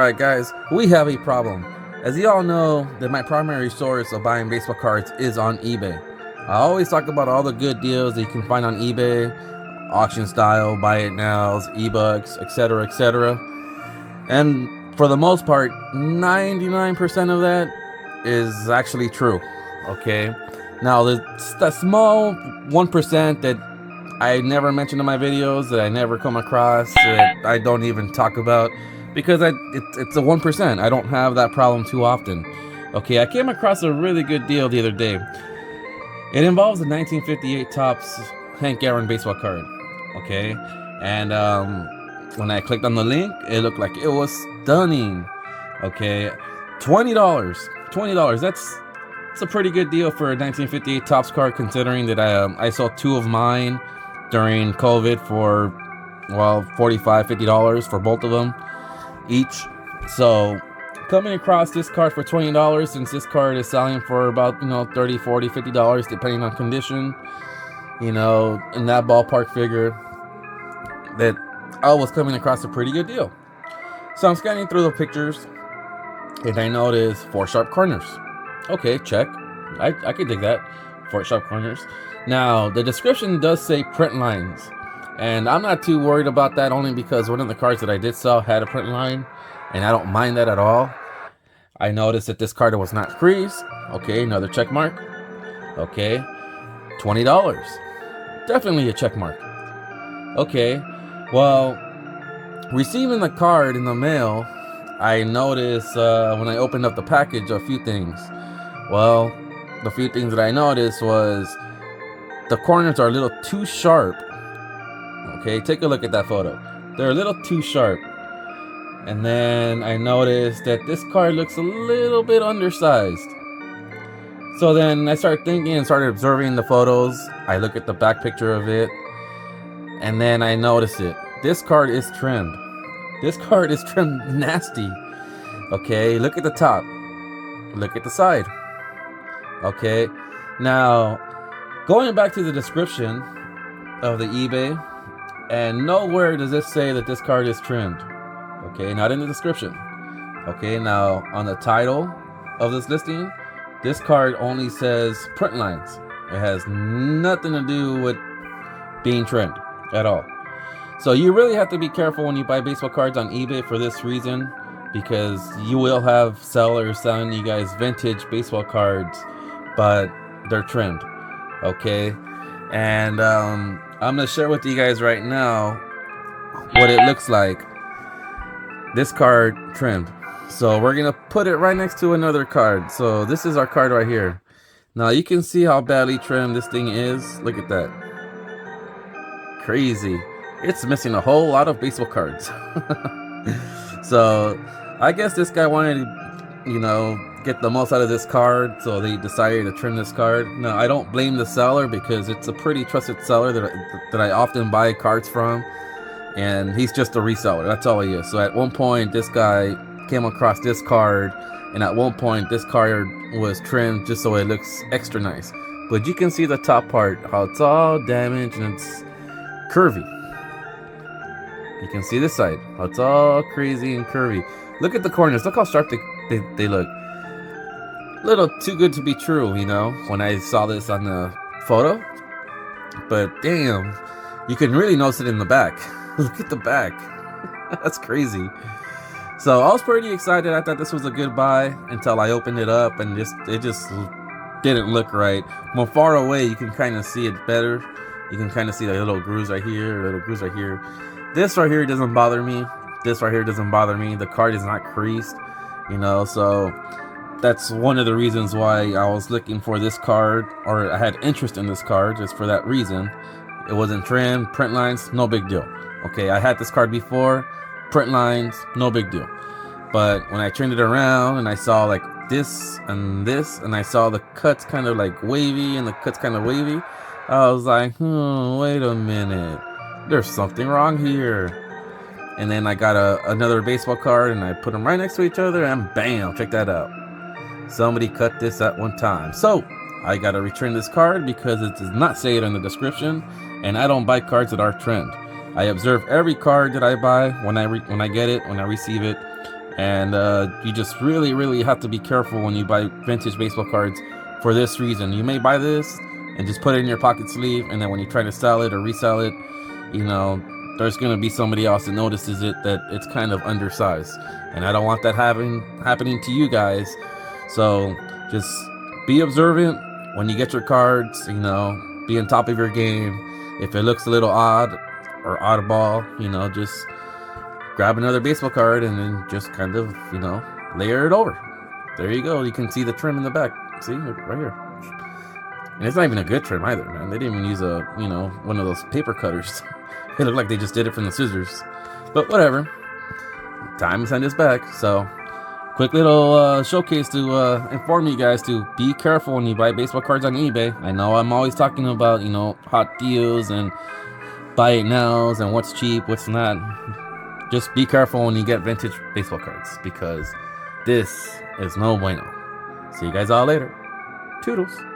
Alright guys, we have a problem. As you all know, that my primary source of buying baseball cards is on eBay. I always talk about all the good deals that you can find on eBay, auction style, buy it nows, ebooks, etc, etc. And for the most part, 99% of that is actually true. Okay? Now, there's that small 1% that I never mention in my videos, that I never come across, that I don't even talk about, because it's a 1%. I don't have that problem too often. Okay, I came across a really good deal the other day. It involves a 1958 Topps Hank Aaron baseball card. Okay, and when I clicked on the link, it looked like it was stunning. Okay, $20. $20. It's a pretty good deal for a 1958 Topps card, considering that I sold two of mine during COVID for, well, $45, $50 for both of them each. So coming across this card for $20, since this card is selling for about, $30, $40, $50 depending on condition, in that ballpark figure, that I was coming across a pretty good deal. So I'm scanning through the pictures and I notice 4 sharp corners. Okay, check. I could dig that. 4 sharp corners. Now, the description does say print lines, and I'm not too worried about that, only because one of the cards that I did sell had a print line, and I don't mind that at all. I noticed that this card was not creased. Okay, another check mark. Okay, $20. Definitely a check mark. Okay, well, receiving the card in the mail, I noticed when I opened up the package a few things. Well, the few things that I noticed was the corners are a little too sharp. Okay, take a look at that photo. They're a little too sharp. And then I noticed that this card looks a little bit undersized. So then I started thinking and started observing the photos. I look at the back picture of it, and then I notice it. This card is trimmed. This card is trimmed nasty. Okay, look at the top. Look at the side. Okay, now going back to the description of the eBay, and nowhere does it say that this card is trimmed. Okay, not in the description. Okay, now on the title of this listing, this card only says print lines. It has nothing to do with being trimmed at all. So you really have to be careful when you buy baseball cards on eBay for this reason, because you will have sellers selling you guys vintage baseball cards, but they're trimmed. Okay, and I'm gonna share with you guys right now what it looks like. This card trimmed. So we're gonna put it right next to another card. So this is our card right here. Now you can see how badly trimmed this thing is. Look at that. Crazy. It's missing a whole lot of baseball cards. So I guess this guy wanted to, get the most out of this card, so they decided to trim this card. Now, I don't blame the seller, because it's a pretty trusted seller that I often buy cards from, and he's just a reseller. That's all he is. So at one point, this guy came across this card, and at one point, this card was trimmed just so it looks extra nice. But you can see the top part, how it's all damaged and it's curvy. You can see this side, how it's all crazy and curvy. Look at the corners. Look how sharp they look. Little too good to be true, when I saw this on the photo. But damn, you can really notice it in the back. Look at the back. That's crazy. So I was pretty excited. I thought this was a good buy until I opened it up, and it just didn't look right. From far away, you can kind of see it better. You can kind of see the little grooves right here, little grooves right here. This right here doesn't bother me. This right here doesn't bother me. The card is not creased, so that's one of the reasons why I was looking for this card, or I had interest in this card, just for that reason. It wasn't trimmed, print lines, no big deal. Okay, I had this card before, print lines, no big deal. But when I turned it around and I saw like this, and I saw the cuts kind of like wavy and the cuts kind of wavy, I was like, wait a minute, there's something wrong here. And then I got another baseball card, and I put them right next to each other, and bam, check that out. Somebody cut this at one time. So I gotta return this card because it does not say it in the description, and I don't buy cards that are trimmed. I observe every card that I buy when I get it, when I receive it, And you just really have to be careful when you buy vintage baseball cards for this reason. You may buy this and just put it in your pocket sleeve, and then when you try to sell it or resell it, you know, there's going to be somebody else that notices it, that it's kind of undersized. And I don't want that happening to you guys. So just be observant when you get your cards, you know, be on top of your game. If it looks a little odd or oddball, you know, just grab another baseball card and then just kind of, you know, layer it over. There you go. You can see the trim in the back. See, right here. And it's not even a good trim either, man. They didn't even use a, you know, one of those paper cutters. It looked like they just did it from the scissors. But whatever. Time to send this back. So, quick little showcase to inform you guys to be careful when you buy baseball cards on eBay. I know I'm always talking about, you know, hot deals and buy it nows and what's cheap, what's not. Just be careful when you get vintage baseball cards, because this is no bueno. See you guys all later. Toodles.